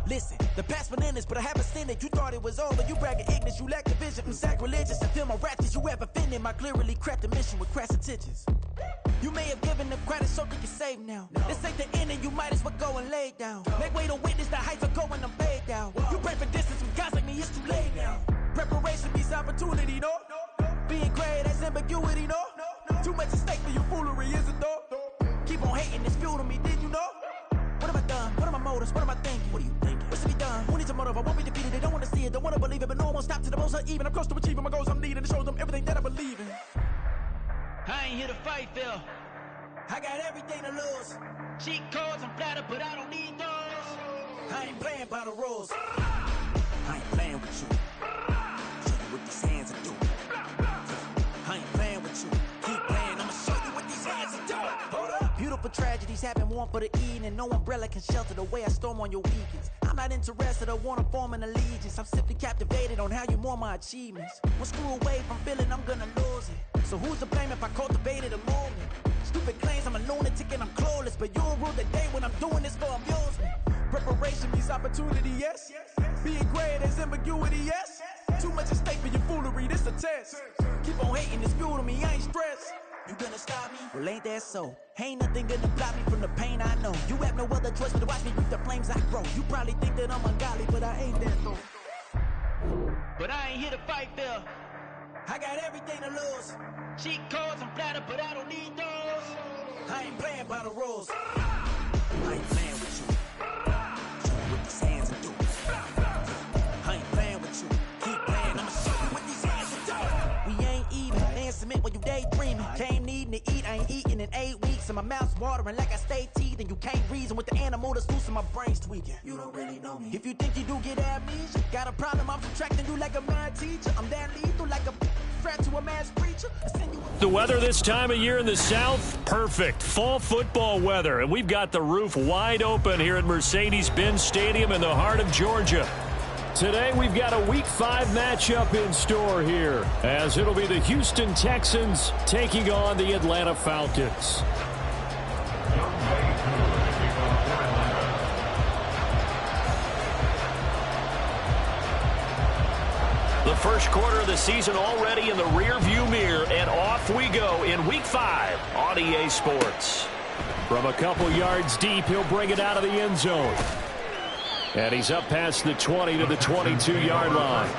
Listen, the past bananas, but I haven't seen it. You thought it was over, you bragging ignorance, you lack the vision. I'm sacrilegious, I feel my ratchets, you have offended my clearly crafted mission with crass intentions. You may have given them credit so they can save now. This ain't the end and you might as well go and lay down. Make way to witness the heights are going, I'm laid down. You pray for distance from guys like me, it's too late now. Preparation means opportunity, no? Being great, that's ambiguity, no? Too much at stake for your foolery, is it though? Keep on hating, it's fuel to me, did you know? What have I done? What are my motives? What am I thinking? What are you thinking? What's to be done? Who needs a motive? I won't be defeated. They don't want to see it, don't want to believe it, but no one will stop to the most uneven. I'm close to achieving my goals I'm needing to show them everything that I believe in. I ain't here to fight, Phil. I got everything to lose. Cheat codes, I'm flattered, but I don't need those. I ain't playing by the rules. I ain't playing with you. Show you what these hands are doing. I ain't playing with you. Keep playing, I'ma show you what these hands are doing. Hold up. Beautiful tragedies happen, one for the evening. No umbrella can shelter the way I storm on your weekends. I'm not interested, I wanna form an allegiance. I'm simply captivated on how you more my achievements. One screw away from feeling I'm gonna lose it. So who's to blame if I cultivated a movement? Stupid claims I'm a lunatic and I'm clueless, but you'll rule the day when I'm doing this for amusement. Preparation means opportunity, yes. Being great is ambiguity, yes. Too much at stake for your foolery, this a test. Keep on hating, it's fuel to me, I ain't stressed. You gonna stop me? Well, ain't that so? Ain't nothing gonna block me from the pain I know. You have no other choice but to watch me reap the flames I grow. You probably think that I'm ungodly, but I ain't that though. But I ain't here to fight, Phil. I got everything to lose. Cheat codes, I'm flattered, but I don't need those. I ain't playing by the rules. I ain't playing with you. Show you what these hands are doing. I ain't playing with you. Keep playing, I'ma show you what these hands are doing. We ain't even. Man, submit when you daydreaming. Came needing to eat, I ain't eating in 8 weeks. And my mouth's watering like I stay teeth. And you can't reason with the animal that's loose and my brain's tweaking. You don't really know me. If you think you do get amnesia, got a problem, I'm subtracting you like a mad teacher. I'm that lethal like a threat to a mass preacher. The weather this time of year in the South, perfect. Fall football weather. And we've got the roof wide open here at Mercedes-Benz Stadium in the heart of Georgia. Today we've got a Week 5 matchup in store here, as it'll be the Houston Texans taking on the Atlanta Falcons. The first quarter of the season already in the rearview mirror, and off we go in Week 5 on EA Sports. From a couple yards deep, he'll bring it out of the end zone. And he's up past the 20 to the 22-yard line.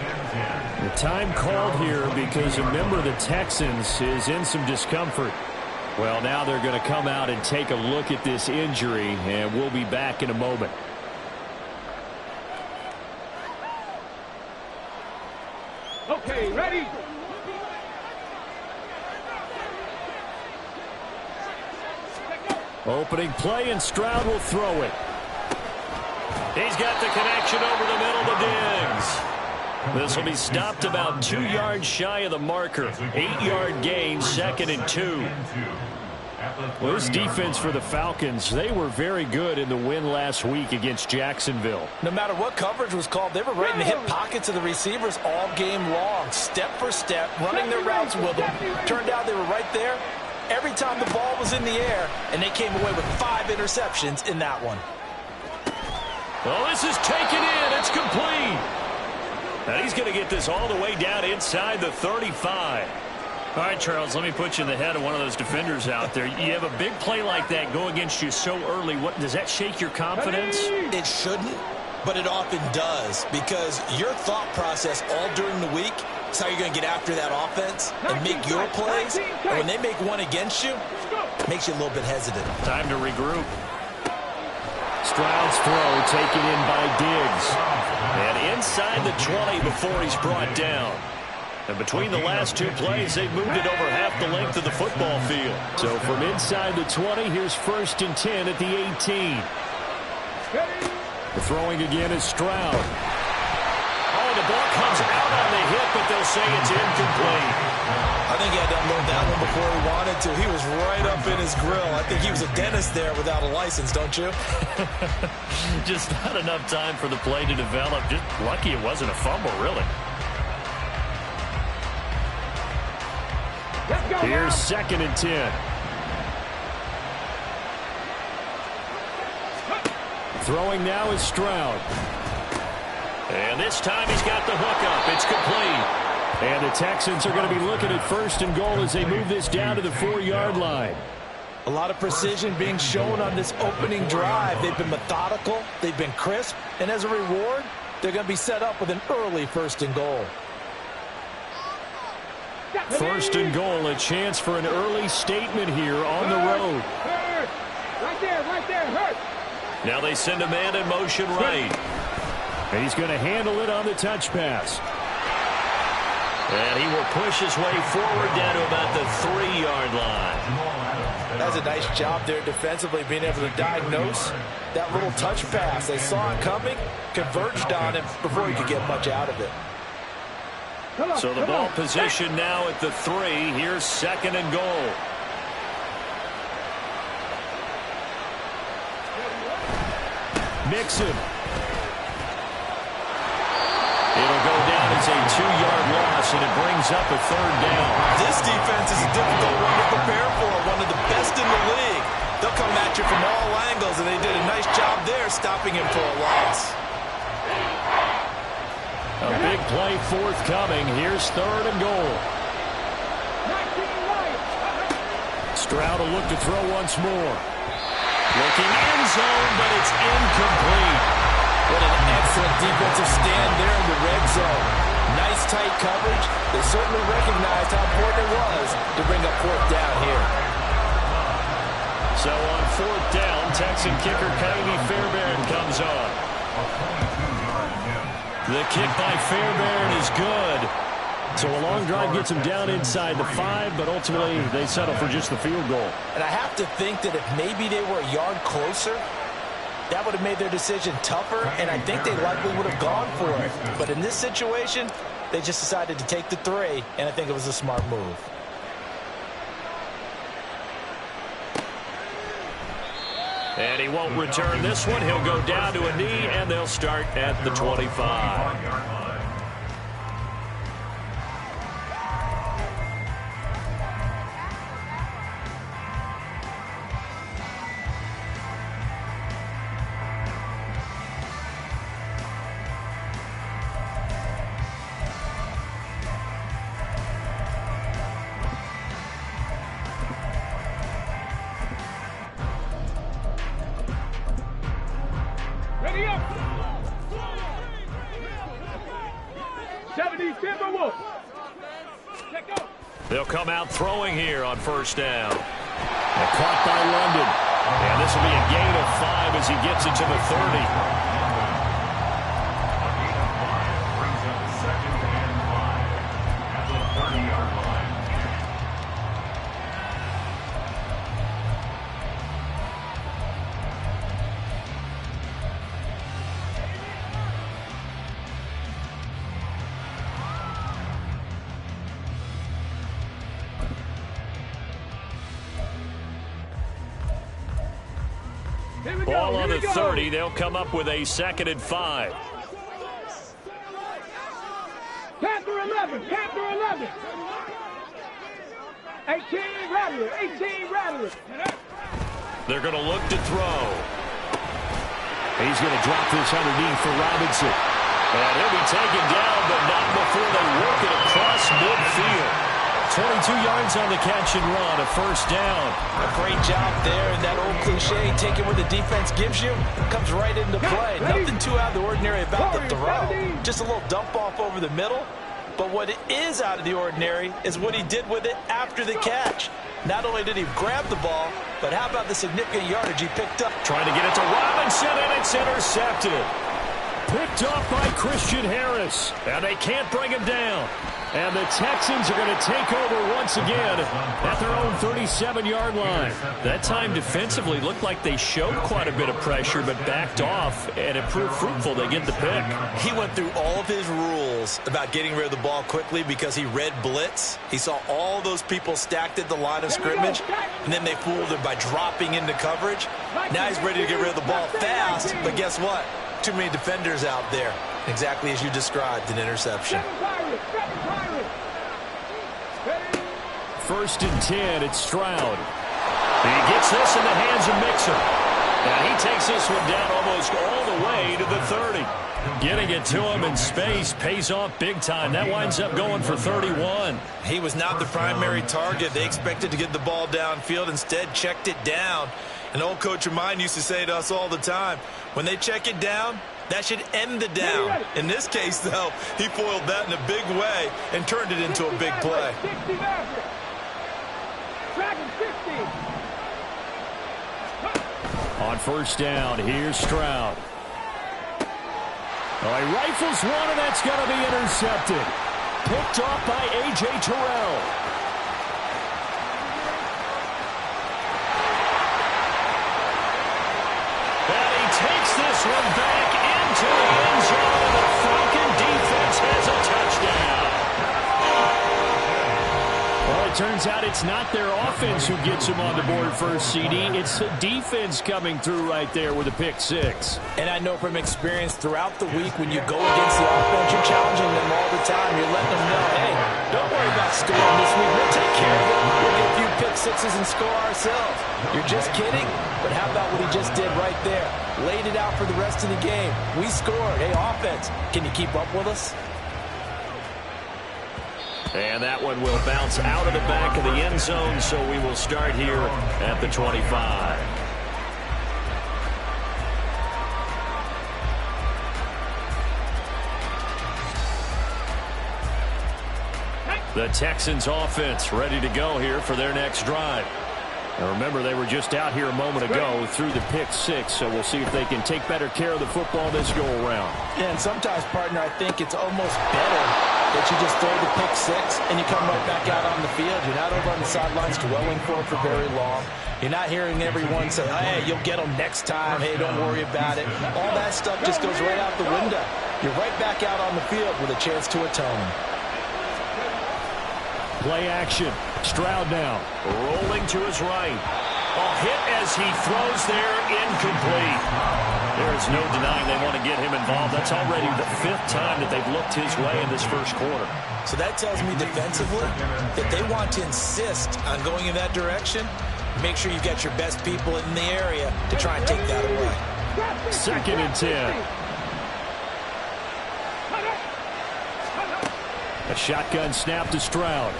The time called here because a member of the Texans is in some discomfort. Well, now they're going to come out and take a look at this injury, and we'll be back in a moment. Okay, ready? Opening play, and Stroud will throw it. He's got the connection over the middle to Diggs. This will be stopped about 2 yards shy of the marker. 8-yard gain, 2nd and 2. Well, this defense for the Falcons, they were very good in the win last week against Jacksonville. No matter what coverage was called, they were right in the hip pockets of the receivers all game long, step for step, running their routes with them. Turned out they were right there every time the ball was in the air, and they came away with 5 interceptions in that one. Well, this is taken in. It's complete. And he's going to get this all the way down inside the 35. All right, Charles, let me put you in the head of one of those defenders out there. You have a big play like that go against you so early. What does that shake your confidence? It shouldn't, but it often does, because your thought process all during the week is how you're going to get after that offense and make your plays. And when they make one against you, it makes you a little bit hesitant. Time to regroup. Stroud's throw taken in by Diggs. And inside the 20 before he's brought down. And between the last 2 plays, they've moved it over half the length of the football field. So from inside the 20, here's 1st and 10 at the 18. The throwing again is Stroud. Oh, the ball comes out on the hit, but they'll say it's incomplete. I think he had to unload that one before he wanted to. He was right up in his grill. I think he was a dentist there without a license, don't you? Just not enough time for the play to develop. Just lucky it wasn't a fumble, really. Here's 2nd and 10. Throwing now is Stroud. And this time he's got the hookup. It's complete. And the Texans are going to be looking at 1st and goal as they move this down to the 4-yard line. A lot of precision being shown on this opening drive. They've been methodical. They've been crisp. And as a reward, they're going to be set up with an early 1st and goal. 1st and goal, a chance for an early statement here on the road. Right there, hurt. Now they send a man in motion right. And he's going to handle it on the touch pass. And he will push his way forward down to about the 3-yard line. That's a nice job there defensively, being able to diagnose that little touch pass. They saw it coming, converged on him before he could get much out of it. So the ball position now at the 3. Here's 2nd and goal. Mixon. It'll go down as a 2-yard loss, and it brings up a 3rd down. This defense is a difficult one to prepare for, one of the best in the league. They'll come at you from all angles, and they did a nice job there stopping him for a loss. A big play forthcoming. Here's 3rd and goal. Stroud will look to throw once more. Looking end zone, but it's incomplete. What an excellent defensive stand there in the red zone. Nice tight coverage. They certainly recognized how important it was to bring up 4th down here. So on 4th down, Texan kicker Kylie Fairbairn comes on. The kick by Fairbairn is good. So a long drive gets them down inside the 5, but ultimately they settle for just the field goal. And I have to think that if maybe they were a yard closer, that would have made their decision tougher, and I think they likely would have gone for it. But in this situation, they just decided to take the 3, and I think it was a smart move. And he won't return this one. He'll go down to a knee, and they'll start at the 25. They'll come out throwing here on 1st down. And caught by London. And this will be a gain of 5 as he gets it to the 30. Ball on the 30. They'll come up with a 2nd and 5. Panther 11. 18 Rattler. They're going to look to throw. He's going to drop this underneath for Robinson. And he'll be taken down, but not before they work it across midfield. 22 yards on the catch and run, a 1st down. A great job there, and that old cliche, take it where the defense gives you, comes right into play. Nothing too out of the ordinary about the throw. Just a little dump off over the middle. But what is out of the ordinary is what he did with it after the catch. Not only did he grab the ball, but how about the significant yardage he picked up? Trying to get it to Robinson, and it's intercepted. Picked off by Christian Harris, and they can't bring him down. And the Texans are going to take over once again at their own 37-yard line. That time defensively looked like they showed quite a bit of pressure but backed off, and it proved fruitful. They get the pick. He went through all of his rules about getting rid of the ball quickly because he read blitz. He saw all those people stacked at the line of scrimmage, and then they fooled him by dropping into coverage. Now he's ready to get rid of the ball fast, but guess what? Too many defenders out there. Exactly as you described, an interception. 1st and 10, it's Stroud. He gets this in the hands of Mixon. And he takes this one down almost all the way to the 30. Getting it to him in space pays off big time. That winds up going for 31. He was not the primary target. They expected to get the ball downfield. Instead, checked it down. An old coach of mine used to say to us all the time, when they check it down, that should end the down. In this case, though, he foiled that in a big way and turned it into a big play. On first down, here's Stroud. He rifles one, and that's going to be intercepted. Picked off by A.J. Terrell. And he takes this one back into the end zone, and the Falcon defense has a touchdown. Well, it turns out it's not their offense who gets them on the board first, CD. It's the defense coming through right there with a pick six. And I know from experience throughout the week when you go against the offense, you're challenging them all the time. You're letting them know, hey, don't worry about scoring this week. We'll take care of it. We'll get a few pick sixes and score ourselves. You're just kidding? But how about what he just did right there? Laid it out for the rest of the game. We scored. Hey, offense, can you keep up with us? And that one will bounce out of the back of the end zone, so we will start here at the 25. The Texans offense ready to go here for their next drive. Now remember, they were just out here a moment ago through the pick six, so we'll see if they can take better care of the football this go-around. Yeah, and sometimes, partner, I think it's almost better that you just throw the pick six and you come right back out on the field. You're not over on the sidelines dwelling for it for very long. You're not hearing everyone say, hey, you'll get them next time. Hey, don't worry about it. All that stuff just goes right out the window. You're right back out on the field with a chance to atone. Play action. Stroud now. Rolling to his right. A hit as he throws there. Incomplete. There is no denying they want to get him involved. That's already the 5th time that they've looked his way in this first quarter. So that tells me defensively that they want to insist on going in that direction. Make sure you've got your best people in the area to try and take that away. 2nd and 10. A shotgun snap to Stroud.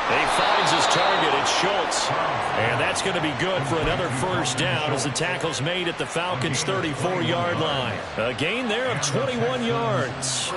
He finds his target. It's Schultz. And that's going to be good for another first down as the tackle's made at the Falcons' 34-yard line. A gain there of 21 yards.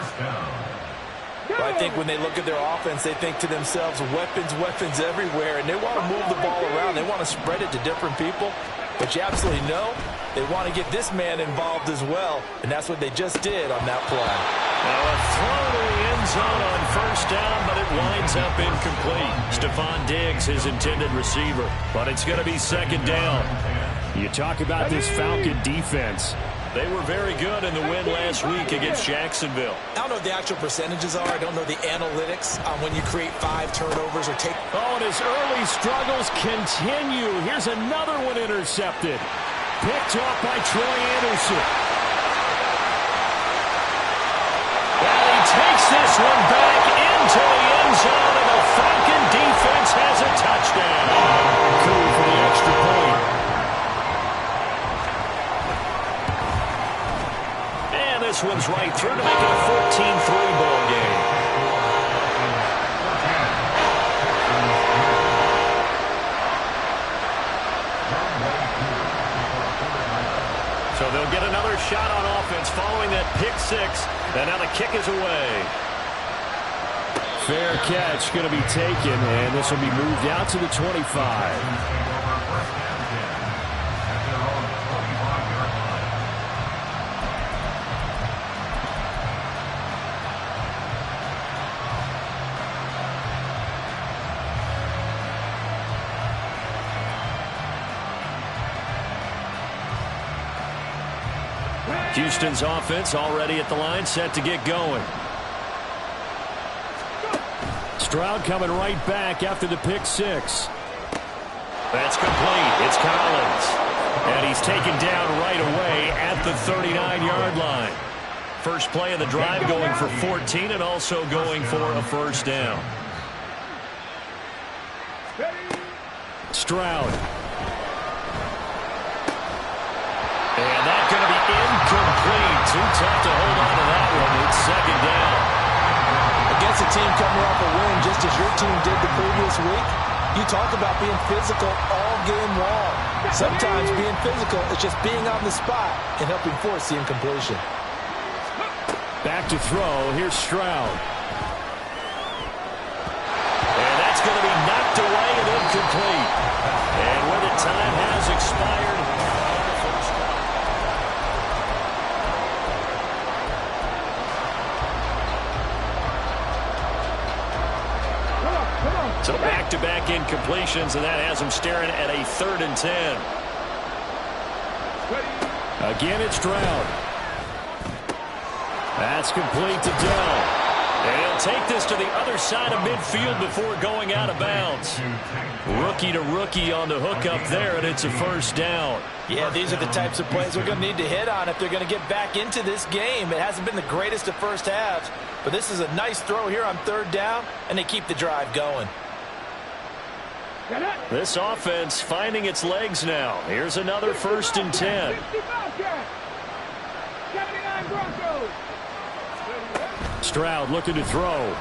Well, I think when they look at their offense, they think to themselves, weapons, weapons everywhere, and they want to move the ball around. They want to spread it to different people. But you absolutely know they want to get this man involved as well, and that's what they just did on that play. Now a throw to the end zone on first down, but it winds up incomplete. Stephon Diggs, his intended receiver, but it's going to be 2nd down. You talk about this Falcon defense. They were very good in the win last week against Jacksonville. I don't know what the actual percentages are. I don't know the analytics on when you create 5 turnovers or take. Oh, and his early struggles continue. Here's another one intercepted. Picked off by Troy Anderson. And he takes this one back into the end zone, and the Falcon defense has a touchdown. Cool for the extra point. And this one's right through to make it a 14-3 ball game. So they'll get another shot on offense following that pick six. And now the kick is away. Fair catch going to be taken, and this will be moved out to the 25. Houston's offense already at the line, set to get going. Stroud coming right back after the pick six. That's complete. It's Collins. And he's taken down right away at the 39-yard line. First play of the drive going for 14 and also going for a first down. Stroud. second down. Against a team coming off a win just as your team did the previous week, you talk about being physical all game long. Sometimes being physical is just being on the spot and helping force the incompletion. Back to throw. Here's Stroud. And that's going to be knocked away and incomplete. And where the time has expired. So back-to-back incompletions, and that has him staring at a 3rd and 10. Again, it's Stroud. That's complete to Dell. And he'll take this to the other side of midfield before going out of bounds. Rookie to rookie on the hook up there, and it's a first down. Yeah, these are the types of plays they're going to need to hit on if they're going to get back into this game. It hasn't been the greatest of first halves, but this is a nice throw here on 3rd down, and they keep the drive going. This offense finding its legs now. Here's another 1st and 10. 79 Broncos. Stroud looking to throw.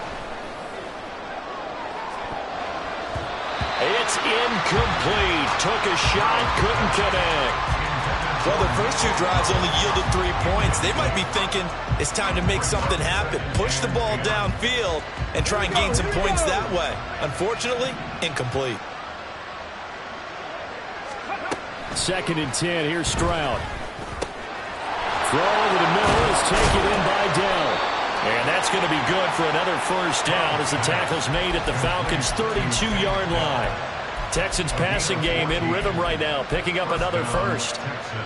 It's incomplete. Took a shot, couldn't connect. Well, the first 2 drives only yielded 3 points. They might be thinking it's time to make something happen. Push the ball downfield and try and gain some points that way. Unfortunately, incomplete. 2nd and 10. Here's Stroud. Throw over the middle is taken in by Dell. And that's going to be good for another first down as the tackle's made at the Falcons' 32-yard line. Texans passing game in rhythm right now, picking up another first.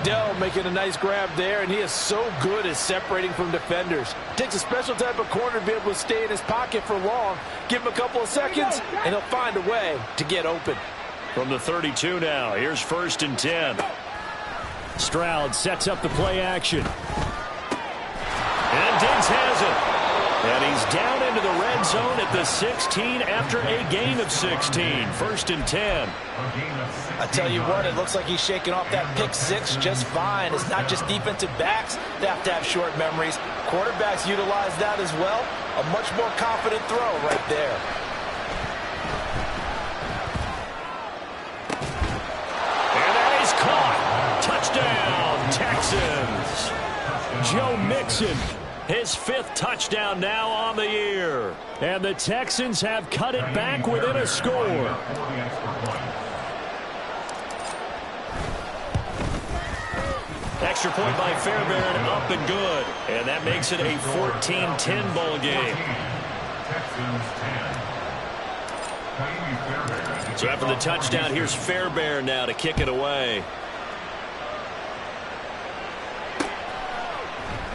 Dell making a nice grab there, and he is so good at separating from defenders. Takes a special type of corner to be able to stay in his pocket for long. Give him a couple of seconds, and he'll find a way to get open. From the 32 now, here's 1st and 10. Stroud sets up the play action. And Diggs has it. And he's down into the red zone at the 16 after a gain of 16. 1st and 10. I tell you what, it looks like he's shaking off that pick 6 just fine. It's not just defensive backs that have to have short memories. Quarterbacks utilize that as well. A much more confident throw right there. And that is caught. Touchdown, Texans. Joe Mixon, his 5th touchdown now on the year. And the Texans have cut it back within a score. Extra point by Fairbairn, up and good. And that makes it a 14-10 ball game. So after the touchdown, here's Fairbairn now to kick it away.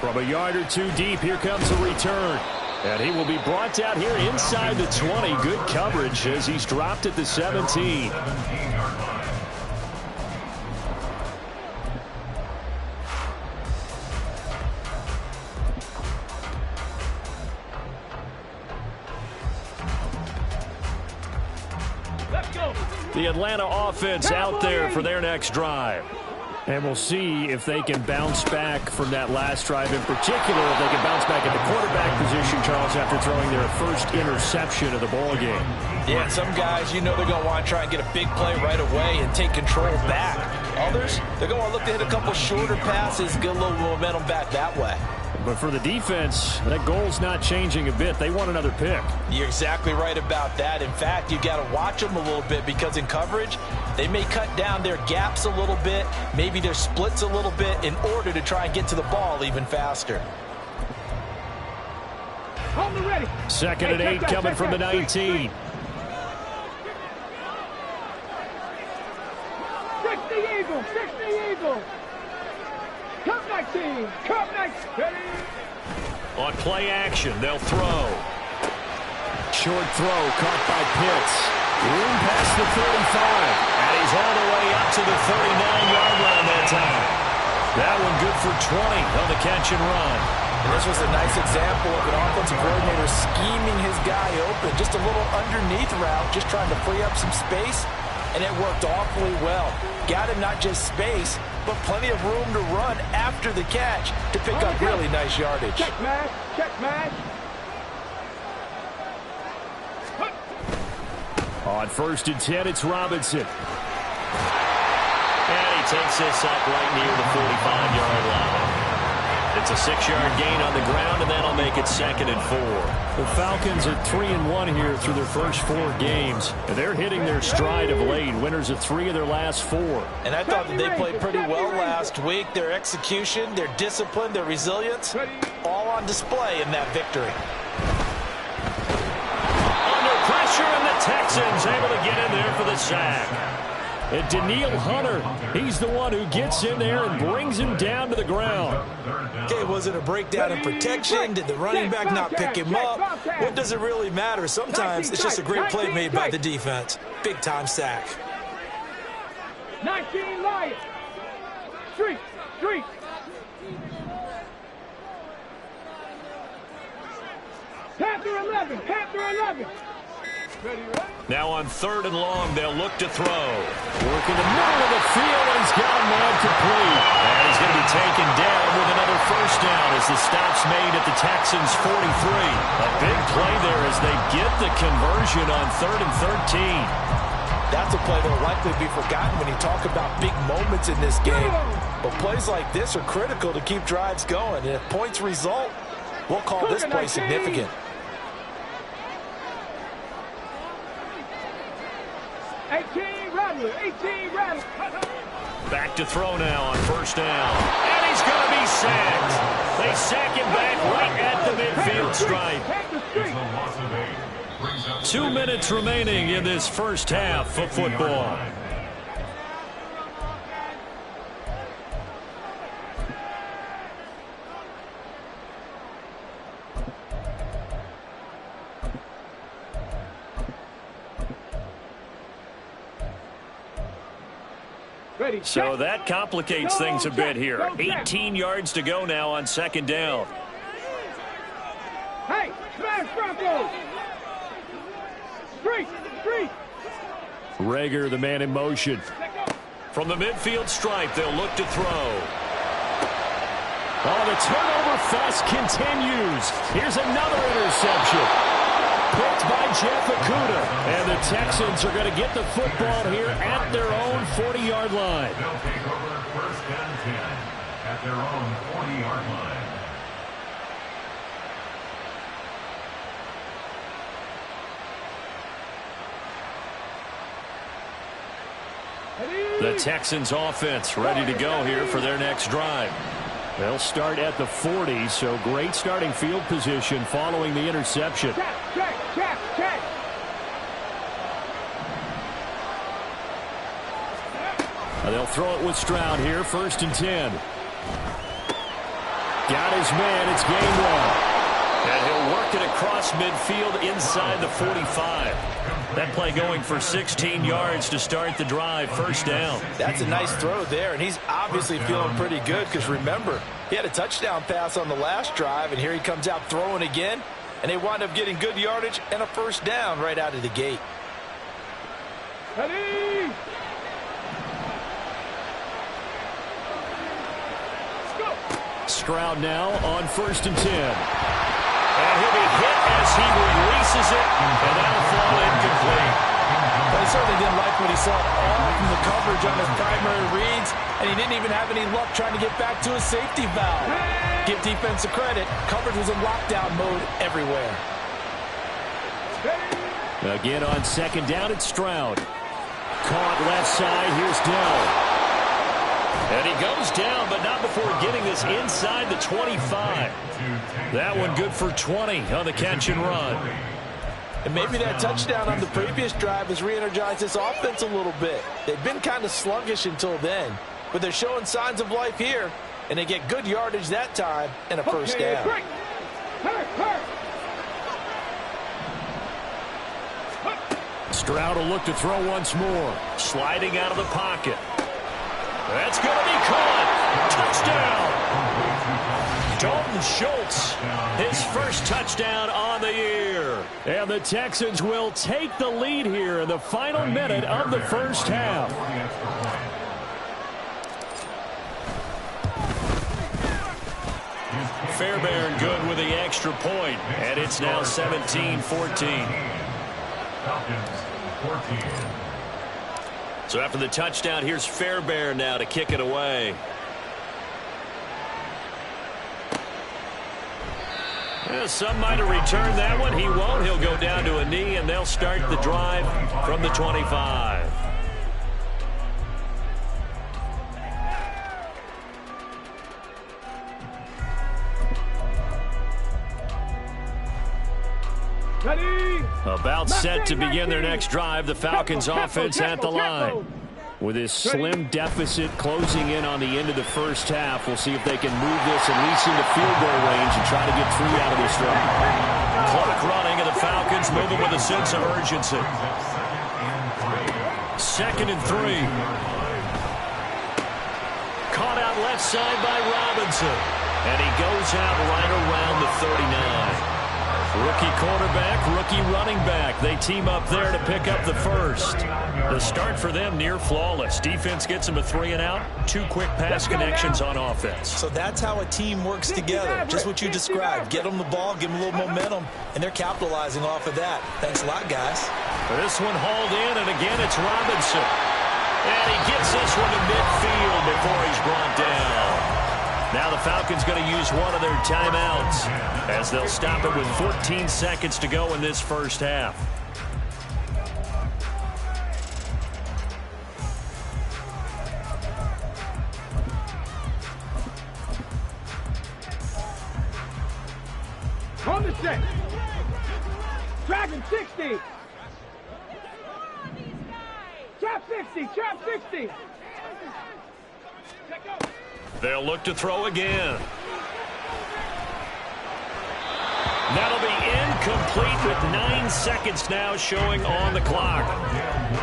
From a yard or 2 deep, here comes a return. And he will be brought down here inside the 20. Good coverage as he's dropped at the 17. The Atlanta offense out there for their next drive. And we'll see if they can bounce back from that last drive in particular, if they can bounce back at the quarterback position, Charles, after throwing their first interception of the ball game. Yeah, some guys, you know they're going to want to try and get a big play right away and take control back. Others, they're going to look to hit a couple shorter passes, get a little momentum back that way. But for the defense, that goal's not changing a bit. They want another pick. You're exactly right about that. In fact, you've got to watch them a little bit because in coverage, they may cut down their gaps a little bit, maybe their splits a little bit in order to try and get to the ball even faster. Ready. 2nd and 8 coming from the 19. 60 Eagles, 60 Eagles. Cup 19, Cup 19. On play action, they'll throw. Short throw caught by Pitts. Room past the 35. And he's all the way up to the 39-yard line that time. That one good for 20 on the catch and run. And this was a nice example of an offensive coordinator scheming his guy open. Just a little underneath route, just trying to free up some space. and it worked awfully well. Got him not just space, but plenty of room to run after the catch to pick up really nice yardage. Check match, check match. On 1st and 10, it's Robinson. And he takes this up right near the 45-yard line. It's a 6-yard gain on the ground, and that'll make it 2nd and 4. The Falcons are 3-1 here through their first 4 games. And they're hitting their stride of late, winners of 3 of their last 4. And I thought that they played pretty well last week. Their execution, their discipline, their resilience, all on display in that victory. Under pressure, and the Texans able to get in there for the sack. And Daniil Hunter, he's the one who gets in there and brings him down to the ground. Okay, was it a breakdown in protection? Did the running back not pick him up? What does it really matter? Sometimes it's just a great play made by the defense. Big-time sack. 19 Lions. Street, street. Panther 11, Panther 11. Ready, right? Now on 3rd and long, they'll look to throw. Work in the middle of the field, and he's got a man complete. And he's going to be taken down with another first down as the stop's made at the Texans' 43. A big play there as they get the conversion on 3rd and 13. That's a play that will likely be forgotten when you talk about big moments in this game. But plays like this are critical to keep drives going. And if points result, we'll call this play significant. 18 Rattler, 18 Rattler. Back to throw now on 1st down. And he's going to be sacked. They sack him back right at the midfield stripe. 2 minutes remaining in this first half of football. So that complicates things a bit here. 18 yards to go now on 2nd down. Hey, smash Broncos! Street, street! Rager, the man in motion. From the midfield stripe, they'll look to throw. Oh, the turnover fest continues. Here's another interception. Picked by Jeff Okudah. And the Texans are going to get the football here at their own 40-yard line. They'll take over 1st and 10 at their own 40-yard line. The Texans offense ready to go here for their next drive. They'll start at the 40, so great starting field position following the interception. Check, check, check, check. They'll throw it with Stroud here, 1st and 10. Got his man, it's game 1. And he'll work it across midfield inside the 45. That play going for 16 yards to start the drive, 1st down. That's a nice throw there, and he's obviously feeling pretty good because, remember, he had a touchdown pass on the last drive, and here he comes out throwing again, and they wind up getting good yardage and a 1st down right out of the gate. Ready? Stroud now on 1st and 10. And he'll be hit as he releases it, and that'll fall incomplete. But he certainly didn't like what he saw all from the coverage on his primary reads, and he didn't even have any luck trying to get back to his safety valve. Give defense a credit. Coverage was in lockdown mode everywhere. Again on 2nd down, it's Stroud. Caught left side, here's Dell. And he goes down, but not before getting this inside the 25. That one good for 20 on the catch and run. And maybe that touchdown on the previous drive has re-energized this offense a little bit. They've been kind of sluggish until then, but they're showing signs of life here, and they get good yardage that time and a 1st down. Stroud will look to throw once more. Sliding out of the pocket. That's going to be caught. Touchdown. Dalton Schultz, his first touchdown on the year. And the Texans will take the lead here in the final minute of the first half. Fairbairn good with the extra point, and it's now 17-14. So after the touchdown, here's Fairbairn now to kick it away. Well, some might have returned that one. He won't. He'll go down to a knee, and they'll start the drive from the 25. About set to begin their next drive. The Falcons offense at the line. With this slim deficit closing in on the end of the first half, we'll see if they can move this at least into field goal range and try to get 3 out of this drive. Clock running, and the Falcons moving with a sense of urgency. 2nd and 3. Caught out left side by Robinson. And he goes out right around the 39. Rookie quarterback, rookie running back. They team up there to pick up the first. The start for them near flawless. Defense gets them a 3 and out. 2 quick pass connections on offense. So that's how a team works together. Just what you described. Get them the ball, give them a little momentum, and they're capitalizing off of that. Thanks a lot, guys. This one hauled in, and again it's Robinson. And he gets this one to midfield before he's brought down. Now the Falcons going to use one of their timeouts as they'll stop it with 14 seconds to go in this first half. On the set. Dragon 60. Trap 60. Trap 60. Check out. They'll look to throw again. That'll be incomplete with 9 seconds now showing on the clock.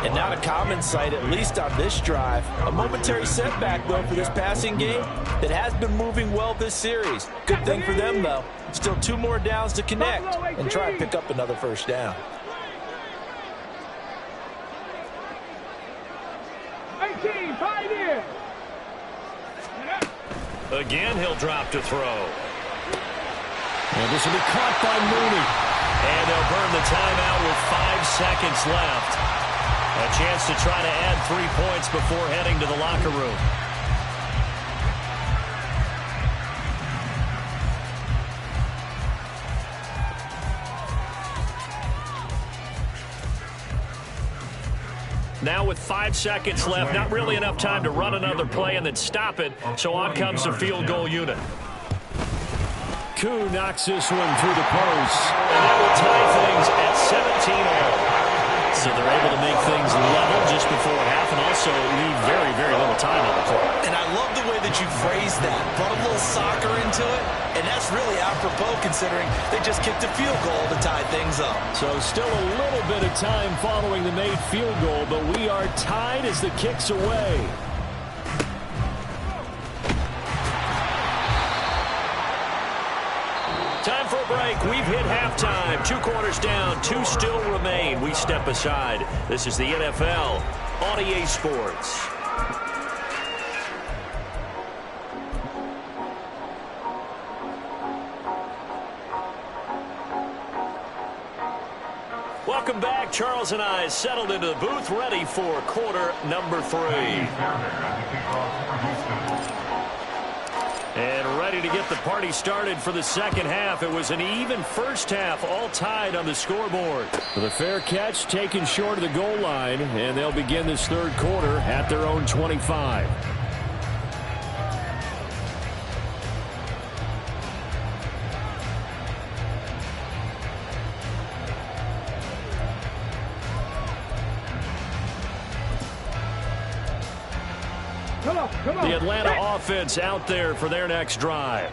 And not a common sight, at least on this drive. A momentary setback, though, for this passing game that has been moving well this series. Good thing for them, though. Still 2 more downs to connect and try to pick up another first down. 18, 5 years. Again, he'll drop to throw. And this will be caught by Mooney. And they'll burn the timeout with 5 seconds left. A chance to try to add 3 points before heading to the locker room. Now with 5 seconds left, not really enough time to run another play and then stop it, so on comes the field goal unit. Koo knocks this one through the post, and that will tie things at 17-all. So they're able to make things level just before half and also leave very, very little time on the clock. And I love the way that you phrased that. Brought a little soccer into it, and that's really apropos considering they just kicked a field goal to tie things up. So still a little bit of time following the made field goal, but we are tied as the kick's away. Time for a break. We've hit halftime. 2 quarters down. 2 still remain. We step aside. This is the NFL on EA Sports. Welcome back. Charles and I settled into the booth, ready for quarter number 3. And ready to get the party started for the second half. It was an even first half, all tied on the scoreboard. With a fair catch taken short of the goal line, and they'll begin this third quarter at their own 25. The Atlanta offense out there for their next drive.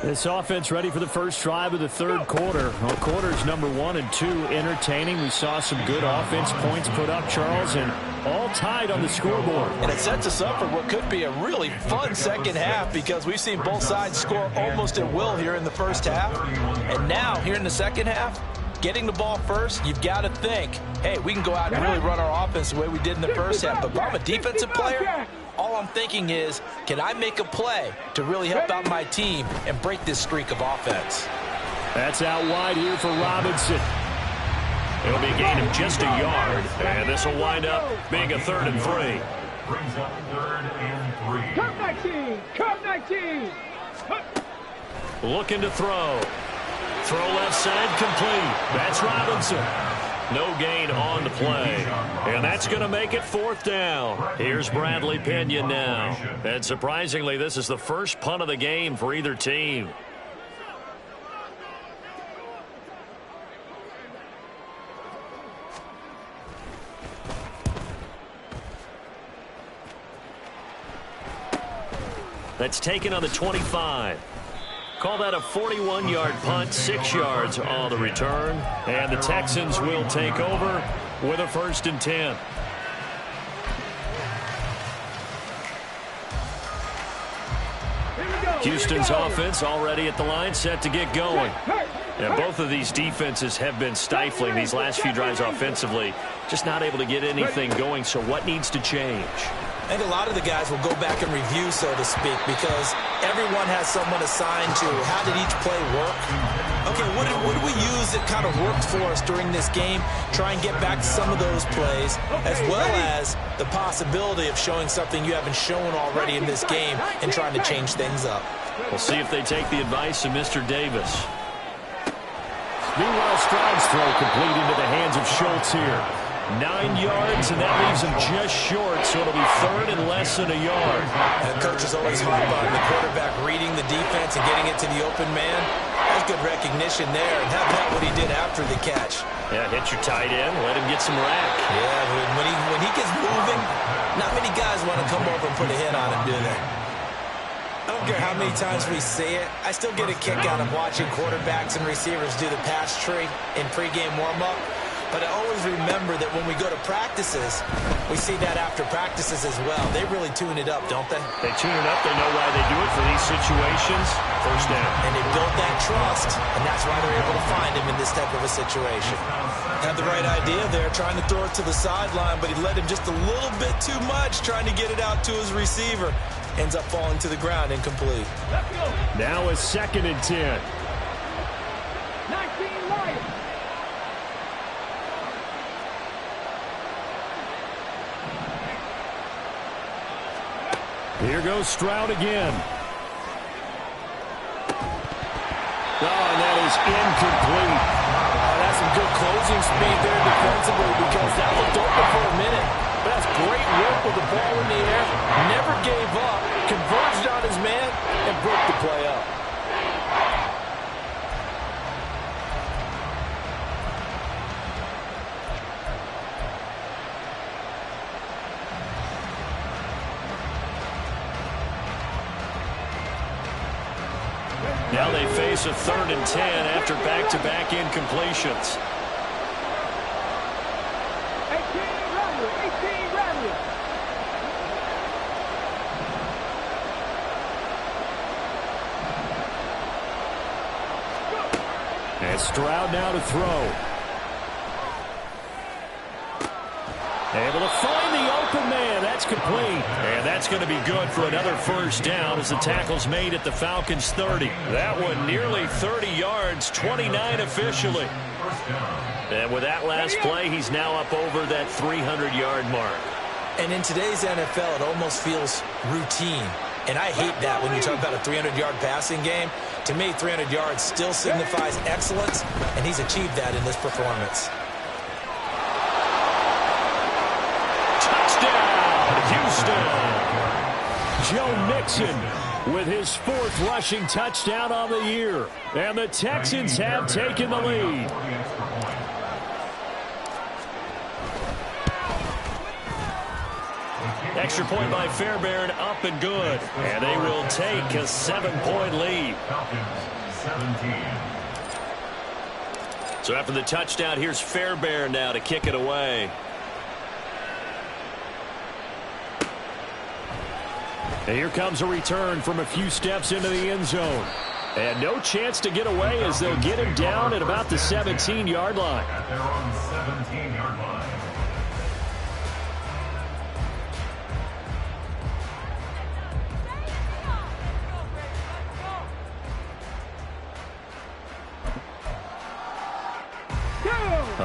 This offense ready for the first drive of the third quarter. Well, quarters number 1 and 2 entertaining. We saw some good offense points put up, Charles, and all tied on the scoreboard. And it sets us up for what could be a really fun second half because we've seen both sides score almost at will here in the first half. And now, here in the second half, getting the ball first, you've got to think, hey, we can go out and really run our offense the way we did in the first half. But if I'm a defensive player, all I'm thinking is, can I make a play to really help out my team and break this streak of offense? That's out wide here for Robinson. It'll be a gain of just a yard, and this will wind up being a 3rd and 3. Brings up 3rd and 3. Come 19! Come 19! Looking to throw. Throw left side, complete. That's Robinson. No gain on the play. And that's going to make it 4th down. Here's Bradley Pinion now. And surprisingly, this is the first punt of the game for either team. That's taken on the 25. Call that a 41-yard punt, 6 yards on the return. And the Texans will take over with a 1st and 10. Houston's offense already at the line, set to get going. And both of these defenses have been stifling these last few drives offensively. Just not able to get anything going, so what needs to change? I think a lot of the guys will go back and review, so to speak, because everyone has someone assigned to how did each play work. Okay, what did we use that kind of worked for us during this game? Try and get back to some of those plays, as well as the possibility of showing something you haven't shown already in this game and trying to change things up. We'll see if they take the advice of Mr. Davis. Meanwhile, Stroud's throw complete into the hands of Schultz here. 9 yards, and that leaves him just short, so it'll be 3rd and less than a yard. And coach is always hard on the quarterback reading the defense and getting it to the open man. That's good recognition there, and how about what he did after the catch? Yeah, hit your tight end, let him get some rack. Yeah, when he gets moving, not many guys want to come over and put a hit on him, do they? I don't care how many times we say it, I still get a kick out of watching quarterbacks and receivers do the pass tree in pregame warm-up. But I always remember that when we go to practices, we see that after practices as well. They really tune it up, don't they? They tune it up. They know why they do it for these situations. 1st down. And they build that trust, and that's why they're able to find him in this type of a situation. Had the right idea there, trying to throw it to the sideline, but he let him just a little bit too much, trying to get it out to his receiver. Ends up falling to the ground, incomplete. Now a 2nd and 10. 19 Lions! Here goes Stroud again. Oh, and that is incomplete. That's some good closing speed there defensively because that looked open for a minute. But that's great work with the ball in the air. Never gave up. Converged on his man and broke the play up. Now they face a 3rd and 10 after back-to-back incompletions. 18 Ramley! And Stroud now to throw. Able to find the open man. That's complete. And that's going to be good for another 1st down as the tackle's made at the Falcons' 30. That one nearly 30 yards, 29 officially. And with that last play, he's now up over that 300-yard mark. And in today's NFL, it almost feels routine. And I hate that when you talk about a 300-yard passing game. To me, 300 yards still signifies excellence, and he's achieved that in this performance. Houston. Joe Mixon with his 4th rushing touchdown on the year. And the Texans have taken the lead. Extra point by Fairbairn, up and good. And they will take a 7-point lead. So after the touchdown, here's Fairbairn now to kick it away. And here comes a return from a few steps into the end zone. And no chance to get away as they'll get him down at about the 17-yard line. At their own 17-yard line.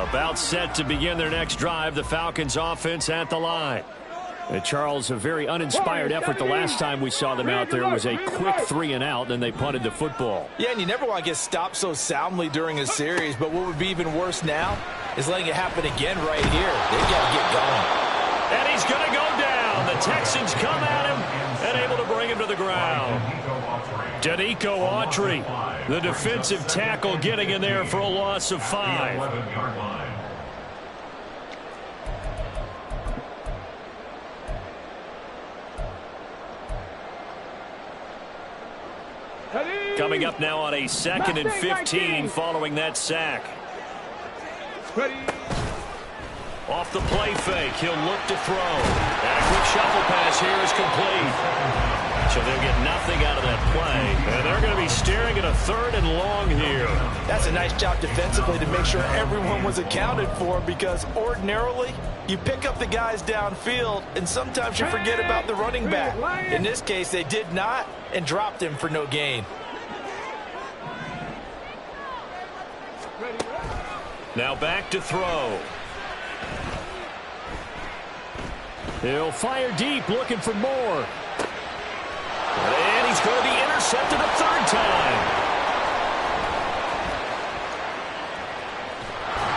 About set to begin their next drive, the Falcons offense at the line. And Charles, a very uninspired effort the last time we saw them out there. It was a quick 3-and-out, then they punted the football. Yeah, and you never want to get stopped so soundly during a series, but what would be even worse now is letting it happen again right here. They've got to get going. And he's going to go down. The Texans come at him and able to bring him to the ground. Danico Autry, the defensive tackle, getting in there for a loss of 5. 11-yard line. Coming up now on a 2nd and 15 following that sack. Off the play fake, he'll look to throw. And a quick shuffle pass here is complete. So they'll get nothing out of that play. And they're going to be staring at a 3rd and long here. That's a nice job defensively to make sure everyone was accounted for, because ordinarily you pick up the guys downfield and sometimes you forget about the running back. In this case, they did not and dropped him for no gain. Now back to throw. He'll fire deep, looking for more. And he's going to be intercepted a 3rd time.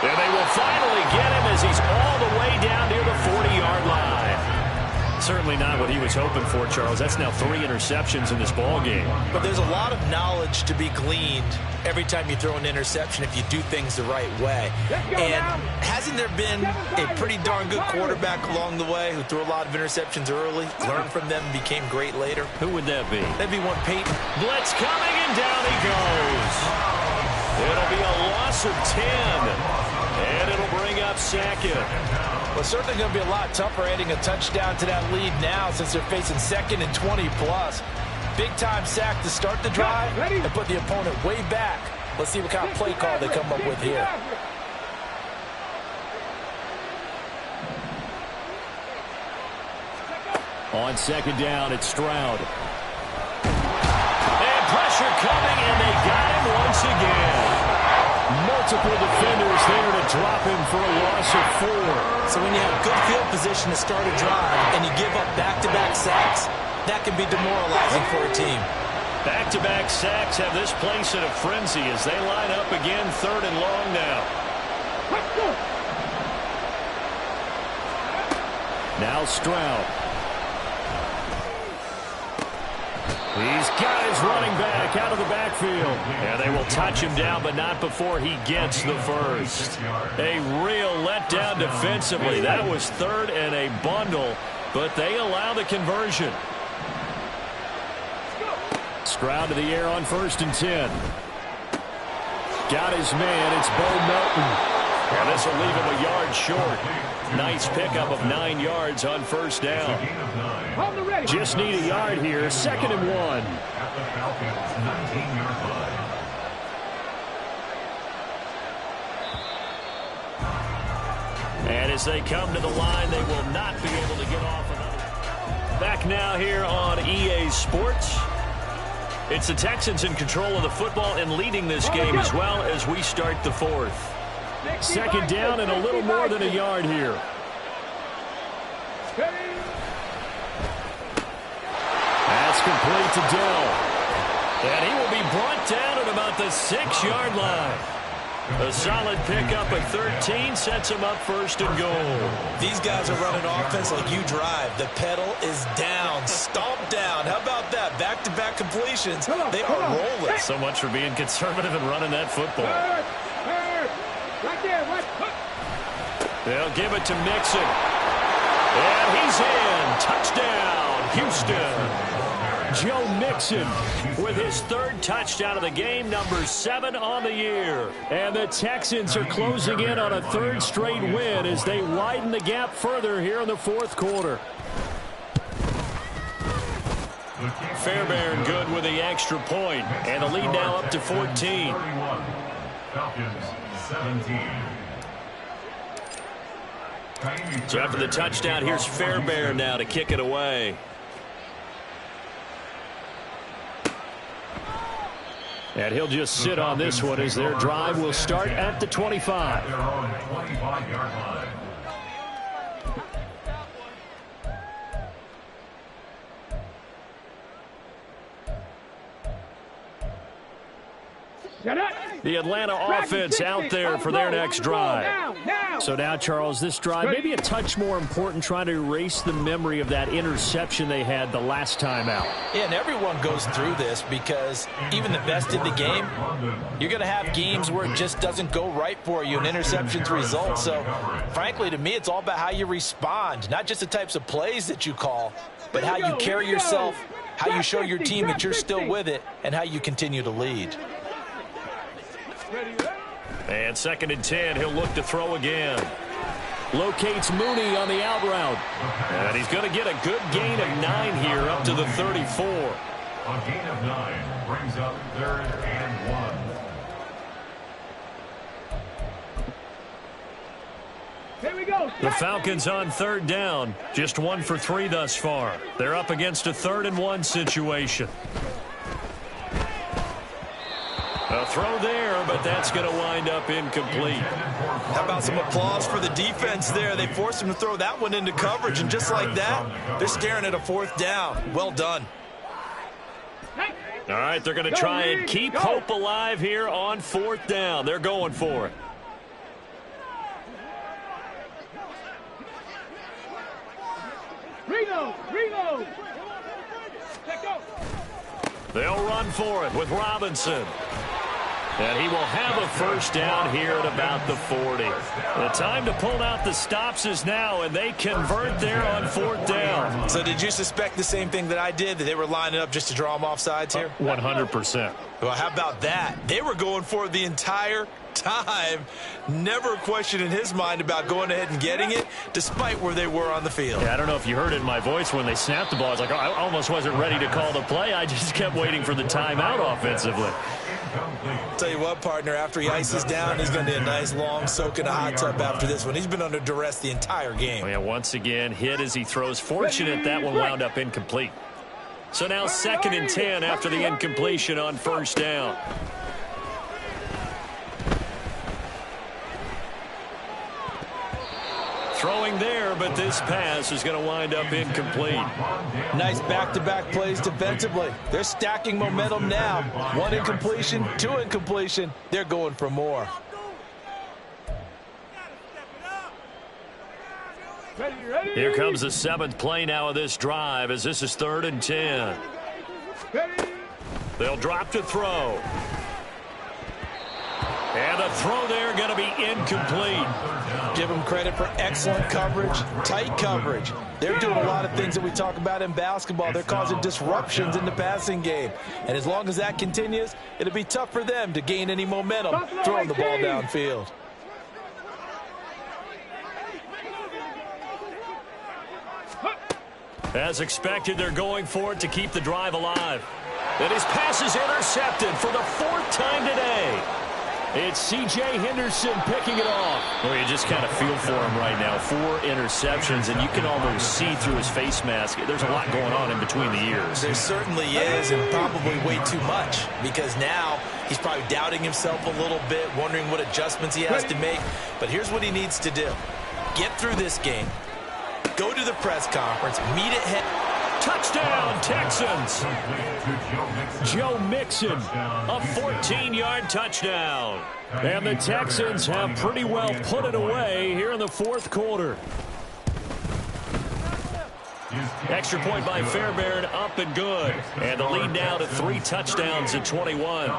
And they will finally get him as he's all the way down near the 40-yard line. Certainly not what he was hoping for, Charles. That's now 3 interceptions in this ballgame. But there's a lot of knowledge to be gleaned every time you throw an interception if you do things the right way. And hasn't there been a pretty darn good quarterback along the way who threw a lot of interceptions early, learned from them, and became great later? Who would that be? That'd be one Peyton. Blitz coming, and down he goes. It'll be a loss of 10. And it'll bring up 2nd. Well, it's certainly going to be a lot tougher adding a touchdown to that lead now since they're facing 2nd and 20+. Big-time sack to start the drive and put the opponent way back. Let's see what kind of play call they come up with here. On 2nd down, it's Stroud. And pressure coming, and they got him once again. Multiple defenders there to drop him for a loss of 4. So when you have good field position to start a drive and you give up back-to-back sacks, that can be demoralizing for a team. Back-to-back sacks have this place in a frenzy as they line up again 3rd and long now. Now Stroud. He's got his running back out of the backfield. And they will touch him down, but not before he gets the first. A real letdown defensively. That was 3rd and a bundle, but they allow the conversion. Stroud to the air on 1st and 10. Got his man. It's Bo Melton. And this will leave him a yard short. Nice pickup of 9 yards on 1st down. Just need a yard here. 2nd and 1. At the Falcons' 19-yard line. And as they come to the line, they will not be able to get off another. Back now here on EA Sports. It's the Texans in control of the football and leading this game as well as we start the 4th. 2nd down and a little more than a yard here. That's complete to Dell. And he will be brought down at about the 6-yard line. A solid pickup at 13 sets him up 1st and goal. These guys are running offense like you drive. The pedal is down, stomped down. How about that? Back-to-back completions. They are rolling. So much for being conservative and running that football. They'll give it to Mixon. And he's in. Touchdown, Houston. Joe Mixon with his 3rd touchdown of the game, number 7 on the year. And the Texans are closing in on a 3rd straight win as they widen the gap further here in the 4th quarter. Fairbairn good with the extra point, and the lead now up to 14. Falcons 17. So after the touchdown, here's Fairbairn now to kick it away. And he'll just sit on this one as their drive will start at the 25. Their own 25-yard line. The Atlanta offense out there for their next drive. So now, Charles, this drive maybe a touch more important, trying to erase the memory of that interception they had the last time out. Yeah, and everyone goes through this because even the best in the game, you're going to have games where it just doesn't go right for you and interceptions result. So, frankly, to me, it's all about how you respond, not just the types of plays that you call, but how you carry yourself, how you show your team that you're still with it, and how you continue to lead. And 2nd and 10, he'll look to throw again. Locates Mooney on the out route. And he's going to get a good gain of 9 here up to the 34. A gain of 9 brings up 3rd and 1. Here we go. The Falcons on 3rd down. Just 1 for 3 thus far. They're up against a 3rd and 1 situation. A throw there, but that's going to wind up incomplete. How about some applause for the defense there? They forced him to throw that one into coverage, and just like that, they're staring at a 4th down. Well done. All right, they're going to try and keep hope alive here on 4th down. They're going for it. Reload. They'll run for it with Robinson. And he will have a 1st down here at about the 40. The time to pull out the stops is now, and they convert there on 4th down. So did you suspect the same thing that I did, that they were lining up just to draw them off sides here? 100%. Well, how about that? They were going for it the entire time. Never a question in his mind about going ahead and getting it, despite where they were on the field. Yeah, I don't know if you heard it in my voice when they snapped the ball. I was like, oh, I almost wasn't ready to call the play. I just kept waiting for the timeout offensively. Tell you what, partner, after he ices down, he's going to be a nice long soak in a hot tub after this one. He's been under duress the entire game. Oh, yeah, once again, hit as he throws. Fortunate that one wound up incomplete. So now 2nd and 10 after the incompletion on 1st down. Throwing there, but this pass is going to wind up incomplete. Nice back-to-back plays defensively. They're stacking momentum now. 1 incompletion, 2 incompletion. They're going for more. Here comes the 7th play now of this drive as this is 3rd and 10. They'll drop to throw. And the throw there going to be incomplete. Give them credit for excellent coverage, tight coverage. They're doing a lot of things that we talk about in basketball. They're causing disruptions in the passing game. And as long as that continues, it'll be tough for them to gain any momentum throwing the ball downfield. As expected, they're going for it to keep the drive alive. And his pass is intercepted for the 4th time today. It's C.J. Henderson picking it off. Well, you just kind of feel for him right now. 4 interceptions, and you can almost see through his face mask. There's a lot going on in between the ears. There certainly is, and probably way too much, because now he's probably doubting himself a little bit, wondering what adjustments he has to make. But here's what he needs to do. Get through this game. Go to the press conference. Meet at head. Touchdown, Texans. Joe Mixon, a 14-yard touchdown. And the Texans have pretty well put it away here in the 4th quarter. Extra point by Fairbairn, up and good. And the lead now to 3 touchdowns at 21.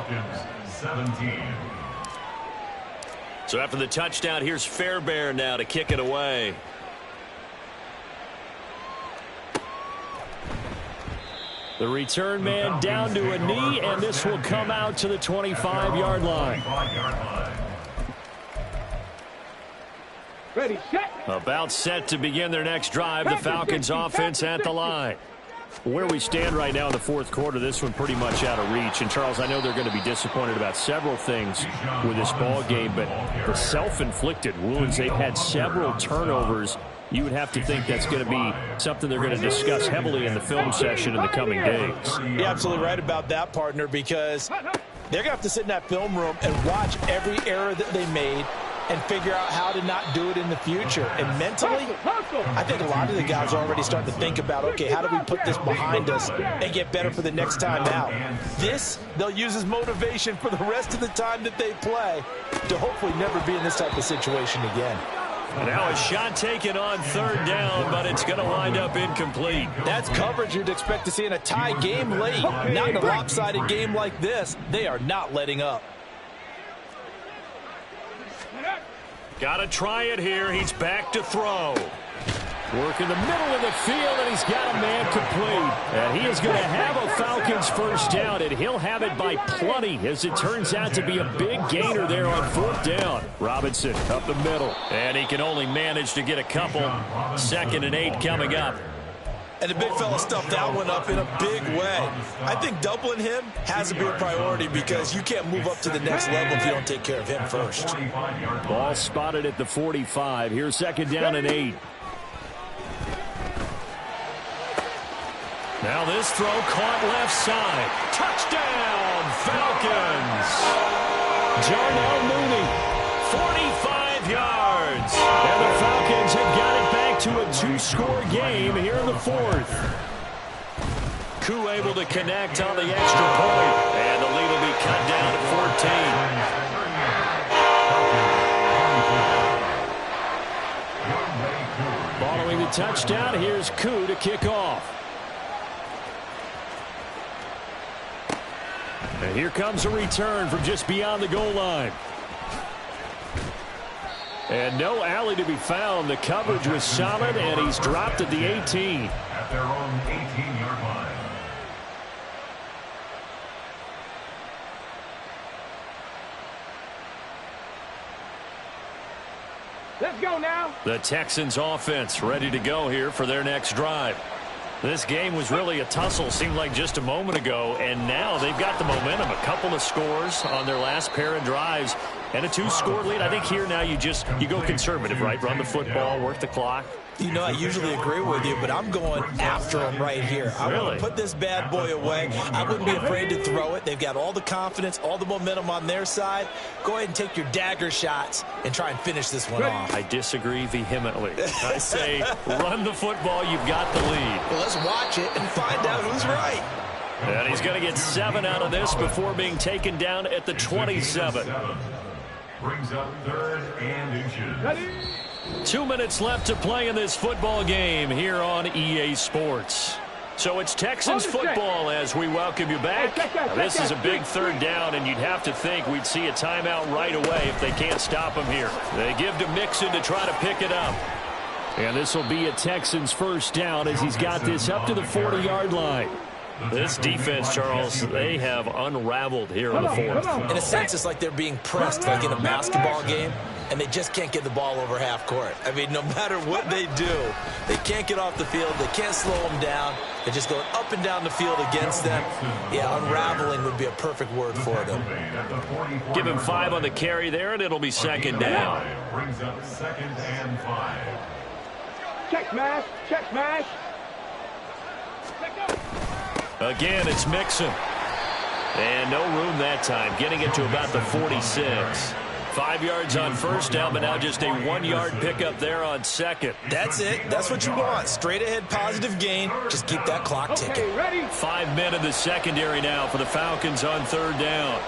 So after the touchdown, here's Fairbairn now to kick it away. The return man down to a knee, and this will come out to the 25-yard line. Ready, set. About set to begin their next drive. The Falcons offense at the line. Where we stand right now in the fourth quarter, this one pretty much out of reach. And, Charles, I know they're going to be disappointed about several things with this ball game, but the self-inflicted wounds, they've had several turnovers. You would have to think that's going to be something they're going to discuss heavily in the film session in the coming days. You're absolutely right about that, partner, because they're going to have to sit in that film room and watch every error that they made and figure out how to not do it in the future. And mentally, I think a lot of the guys are already starting to think about, okay, how do we put this behind us and get better for the next time out? This, they'll use as motivation for the rest of the time that they play to hopefully never be in this type of situation again. Now a shot taken on third down, but it's going to wind up incomplete. That's coverage you'd expect to see in a tie game late. Not in a lopsided game like this. They are not letting up. Got to try it here. He's back to throw. Work in the middle of the field, and he's got a man complete. And he is going to have a Falcons first down, and he'll have it by plenty, as it turns out to be a big gainer there on fourth down. Robinson up the middle, and he can only manage to get a couple. 2nd and 8 coming up. And the big fella stuffed that one up in a big way. I think doubling him has to be a priority because you can't move up to the next level if you don't take care of him first. Ball spotted at the 45. Here's 2nd down and 8. Now this throw caught left side. Touchdown, Falcons. Jarnell Mooney, 45 yards. And the Falcons have got it back to a 2-score game here in the fourth. Koo able to connect on the extra point. And the lead will be cut down to 14. Following the touchdown, here's Koo to kick off. And here comes a return from just beyond the goal line. And no alley to be found. The coverage was solid, and he's dropped at the 18. At their own 18-yard line. Let's go now. The Texans offense ready to go here for their next drive. This game was really a tussle, seemed like just a moment ago, and now they've got the momentum. A couple of scores on their last pair of drives and a 2-score lead. I think here now you go conservative, right? Run the football, work the clock. You know, I usually agree with you, but I'm going after him right here. I want to put this bad boy away. I wouldn't be afraid to throw it. They've got all the confidence, all the momentum on their side. Go ahead and take your dagger shots and try and finish this one off. I disagree vehemently. I say run the football. You've got the lead. Well, let's watch it and find out who's right. And he's going to get 7 out of this before being taken down at the 27. Brings up 3rd and inches. 2 minutes left to play in this football game here on EA Sports. So it's Texans football as we welcome you back. Now, this is a big 3rd down, and you'd have to think we'd see a timeout right away if they can't stop him here. They give to Mixon to try to pick it up. And this will be a Texans first down as he's got this up to the 40-yard line. This defense, Charles, they have unraveled here in the fourth. In a sense, it's like they're being pressed like in a basketball game, and they just can't get the ball over half court. I mean, no matter what they do, they can't get off the field. They can't slow them down. They're just going up and down the field against them. Yeah, unraveling would be a perfect word for them. Give him 5 on the carry there, and it'll be 2nd down. Brings up 2nd and 5. Check smash. Check smash. Again, it's Mixon. And no room that time, getting it to about the 46. 5 yards on first down, but now just a 1-yard pickup there on 2nd. That's it. That's what you want. Straight ahead, positive gain. Just keep that clock ticking. Okay, ready? 5 men in the secondary now for the Falcons on 3rd down.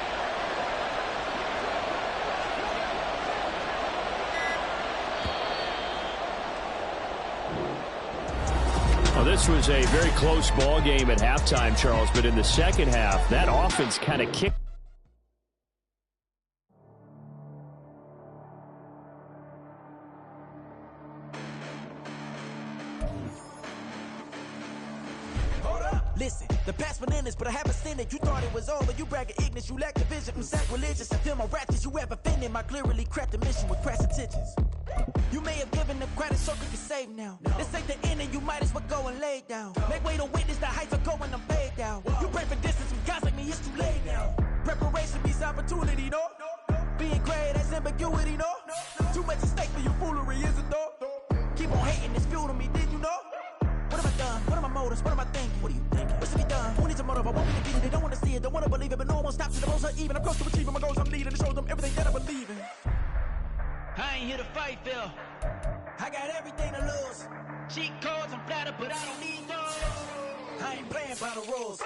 Well, this was a very close ball game at halftime, Charles, but in the second half, that offense kind of kicked. Listen, the past bananas, but I haven't seen it. You thought it was over. You bragging ignorance. You lack the vision. I'm sacrilegious. I feel my ratchets. You ever offended my clearly crafted mission with crass intentions. You may have given them credit, so you can save now. This ain't the end, and you might as well go and lay down. Make way to witness the heights are going, I'm paid down. You pray for distance from guys like me, it's too late now. Preparation means opportunity, no? Being great, that's ambiguity, no? Too much at stake for your foolery, is it though? Keep on hating, it's fuel to me, did you know? What have I done? What are my motives? What am I thinking? What are you thinking? What's to be done? Who needs a motive? I want me to beat it. They don't want to see it, don't want to believe it, but no one stops it. The roads are even. I'm close to achieving my goals. I'm leading to show them everything that I believe in. I ain't here to fight, Phil. I got everything to lose. Cheat codes, I'm flattered, but I don't need those. I ain't playing by the rules.